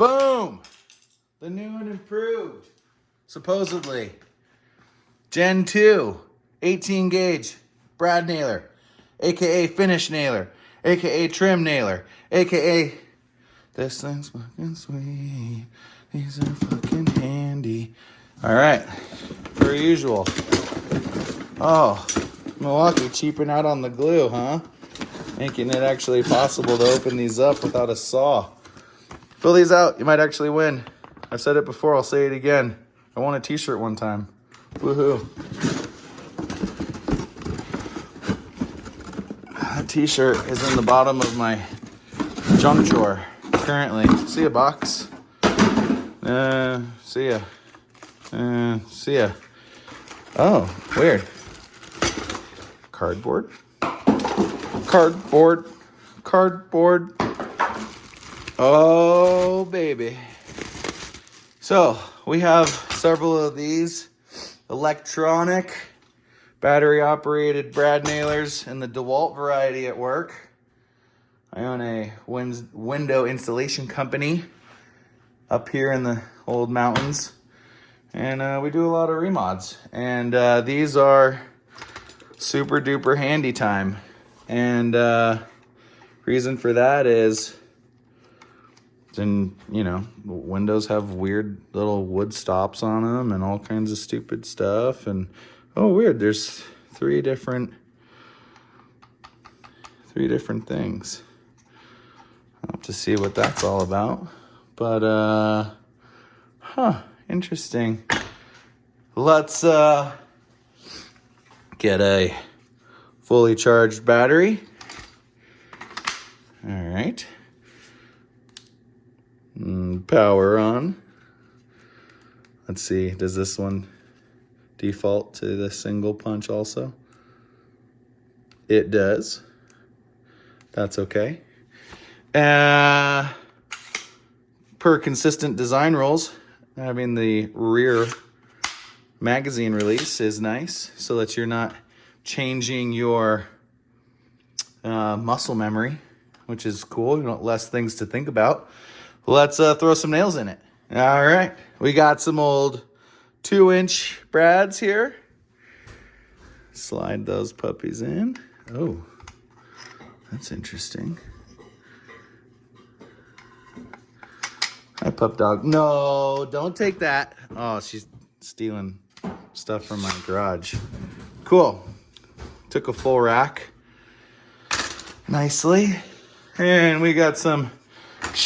Boom! The new and improved, supposedly, Gen 2, 18 gauge, brad nailer, aka finish nailer, aka trim nailer, aka this thing's fucking sweet. These are fucking handy. All right, per usual. Oh, Milwaukee cheaping out on the glue, huh? Making it actually possible to open these up without a saw. Fill these out, you might actually win. I've said it before, I'll say it again. I won a t-shirt one time. Woohoo. That t-shirt is in the bottom of my junk drawer currently. See ya, box. See ya. See ya. Oh, weird. Cardboard. Cardboard. Cardboard. Oh, baby. So, we have several of these electronic battery-operated brad nailers in the DeWalt variety at work. I own a window installation company up here in the old mountains. And we do a lot of remods. And these are super duper handy time. And reason for that is, then, you know, windows have weird little wood stops on them and all kinds of stupid stuff. And oh, weird, there's three different things. I'll have to see what that's all about. But interesting. Let's get a fully charged battery. All right. Power on. Let's see, does this one default to the single punch also? It does. That's okay. Per consistent design rules, having the rear magazine release is nice so that you're not changing your muscle memory, which is cool. You know, less things to think about. Let's throw some nails in it. All right, we got some old 2-inch brads here. Slide those puppies in. Oh, that's interesting. Hi, pup dog. No, don't take that. Oh, she's stealing stuff from my garage. Cool. Took a full rack nicely. And we got some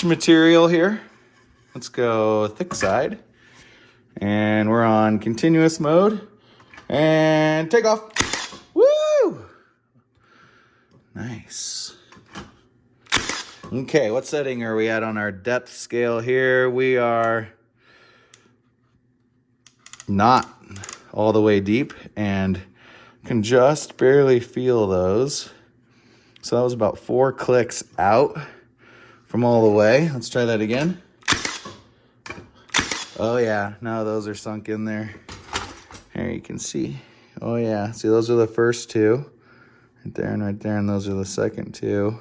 material here. Let's go thick side. And we're on continuous mode. And take off. Woo! Nice. Okay, what setting are we at on our depth scale here? We are not all the way deep and can just barely feel those. So that was about 4 clicks out from all the way. Let's try that again. Oh yeah, now those are sunk in there. Here you can see. Oh yeah, see those are the first 2. Right there, and those are the second 2.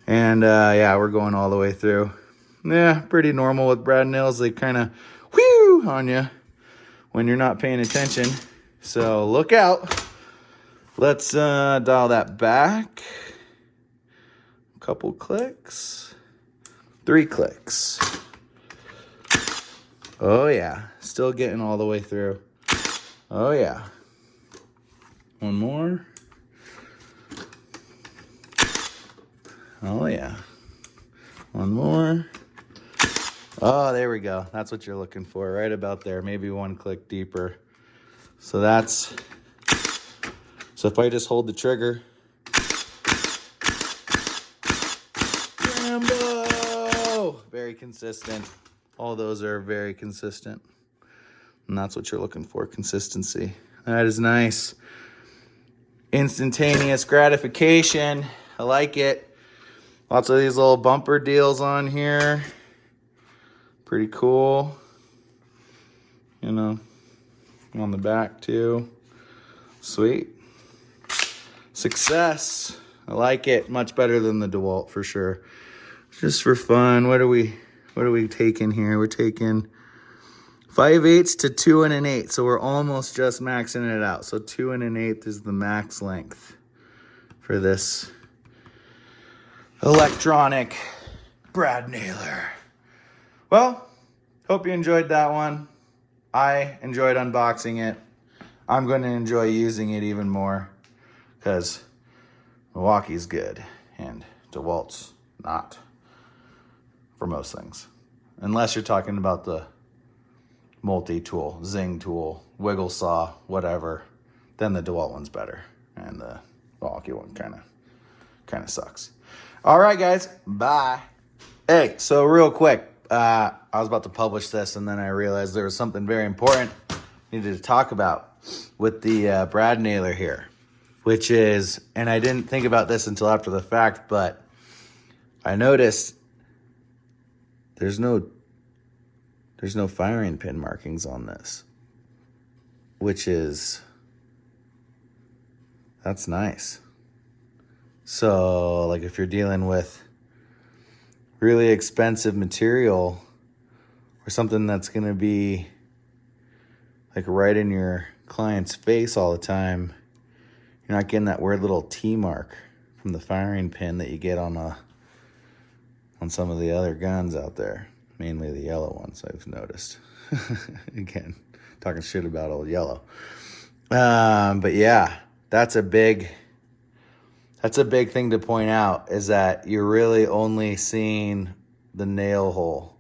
And yeah, we're going all the way through. Yeah, pretty normal with brad nails. They kind of whew on you when you're not paying attention. So look out. Let's dial that back. Couple clicks. 3 clicks. Oh yeah, still getting all the way through. Oh yeah. One more. Oh yeah. One more. Oh, there we go. That's what you're looking for, right about there. Maybe 1 click deeper. So if I just hold the trigger. Rambo! Very consistent. All those are very consistent. And that's what you're looking for, consistency. That is nice. Instantaneous gratification. I like it. Lots of these little bumper deals on here. Pretty cool. You know, on the back too. Sweet. Success. I like it. Much better than the DeWalt for sure. Just for fun. What are we? What are we taking here? We're taking 5/8 to 2 1/8. So we're almost just maxing it out. So 2 1/8 is the max length for this electronic brad nailer. Well, hope you enjoyed that one. I enjoyed unboxing it. I'm going to enjoy using it even more because Milwaukee's good and DeWalt's not for most things. Unless you're talking about the multi-tool, zing tool, wiggle saw, whatever, then the DeWalt one's better. And the Milwaukee one kind of sucks. All right, guys, bye. Hey, so real quick, I was about to publish this and then I realized there was something very important I needed to talk about with the brad nailer here, which is, and I didn't think about this until after the fact, but I noticed there's no firing pin markings on this, which is, that's nice. So like if you're dealing with really expensive material or something that's going to be like right in your client's face all the time, you're not getting that weird little T mark from the firing pin that you get on some of the other guns out there, mainly the yellow ones I've noticed. Again, talking shit about old yellow. But yeah, that's a big thing to point out, is that you're really only seeing the nail hole.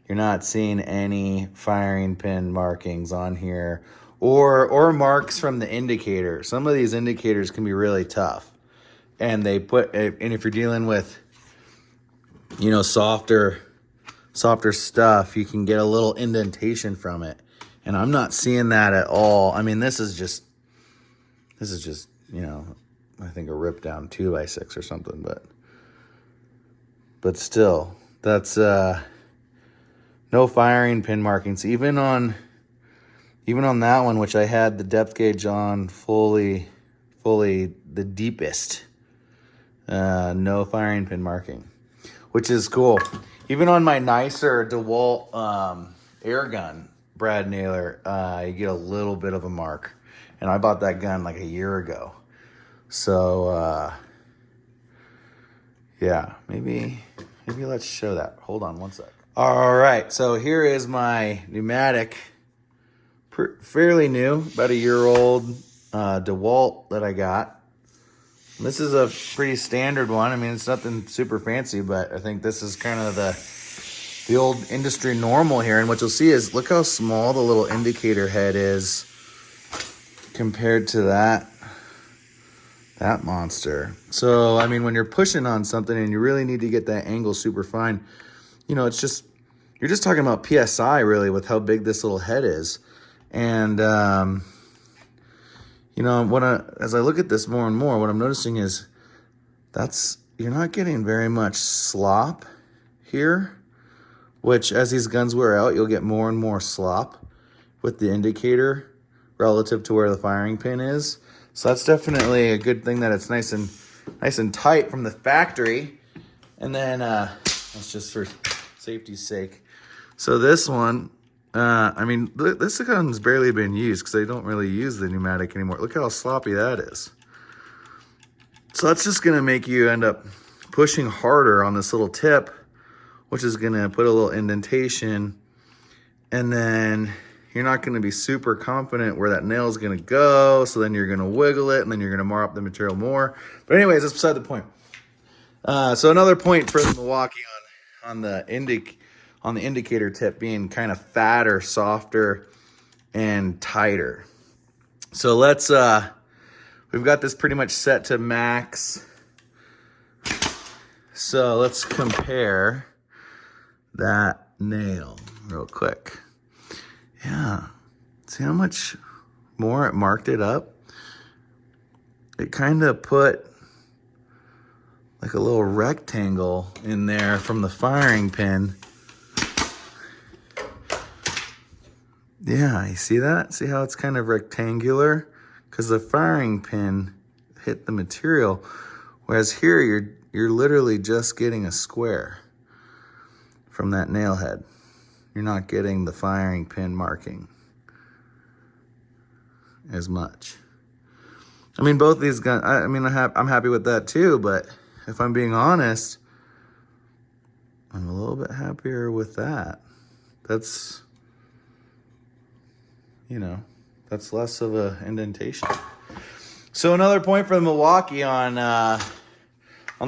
You're not seeing any firing pin markings on here or marks from the indicator. Some of these indicators can be really tough. And if you're dealing with, softer stuff, you can get a little indentation from it. And I'm not seeing that at all. I mean, this is just, I think a ripped down 2x6 or something, but still, that's no firing pin markings. Even on that one, which I had the depth gauge on fully the deepest, no firing pin marking, which is cool. Even on my nicer DeWalt air gun brad nailer, you get a little bit of a mark, and I bought that gun like a year ago. So, yeah, maybe let's show that. Hold on one sec. All right, so here is my pneumatic, fairly new, about a year old DeWalt that I got. And this is a pretty standard one. I mean, it's nothing super fancy, but I think this is kind of the old industry normal here. And what you'll see is, look how small the little indicator head is compared to that monster. So, I mean, when you're pushing on something and you really need to get that angle super fine, you're just talking about PSI really with how big this little head is. And, as I look at this more and more, what I'm noticing is you're not getting very much slop here, which as these guns wear out, you'll get more and more slop with the indicator relative to where the firing pin is. So that's definitely a good thing that it's nice and tight from the factory. And then that's just for safety's sake. So this one, this gun's barely been used because they don't really use the pneumatic anymore. Look how sloppy that is. So that's just going to make you end up pushing harder on this little tip, which is going to put a little indentation. And then you're not going to be super confident where that nail is going to go. So then you're going to wiggle it and then you're going to mar up the material more. But anyways, that's beside the point. So another point for the Milwaukee on the indicator tip being kind of fatter, softer, and tighter. So we've got this pretty much set to max. So let's compare that nail real quick. Yeah, see how much more it marked it up? It kind of put like a little rectangle in there from the firing pin. Yeah, you see that? See how it's kind of rectangular? Because the firing pin hit the material, whereas here you're literally just getting a square from that nail head. You're not getting the firing pin marking as much. I mean, both these guns, I'm happy with that too, but if I'm being honest, I'm a little bit happier with that. That's, you know, that's less of a indentation. So another point for the Milwaukee on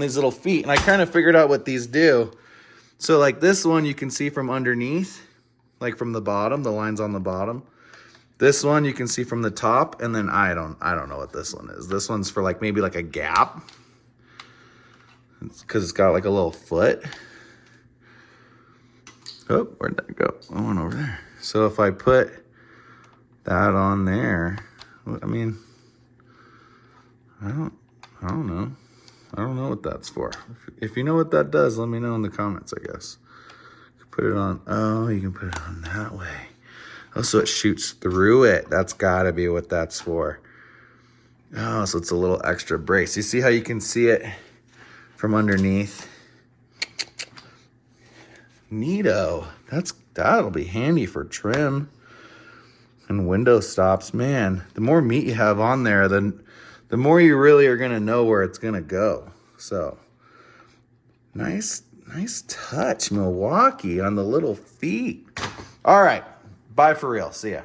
these little feet, and I kind of figured out what these do. So like this one you can see from underneath, like from the bottom, the lines on the bottom. This one you can see from the top, and then I don't know what this one is. This one's for like maybe like a gap. It's because it's got like a little foot. Oh, where'd that go? I went over there. So if I put that on there, I mean, I don't know. I don't know what that's for. If you know what that does, let me know in the comments, I guess. Put it on, oh, you can put it on that way. Oh, so it shoots through it. That's gotta be what that's for. Oh, so it's a little extra brace. You see how you can see it from underneath? Neato. That'll be handy for trim and window stops. Man, the more meat you have on there, then the more you really are gonna know where it's gonna go. So, nice touch, Milwaukee, on the little feet. All right, bye for real. See ya.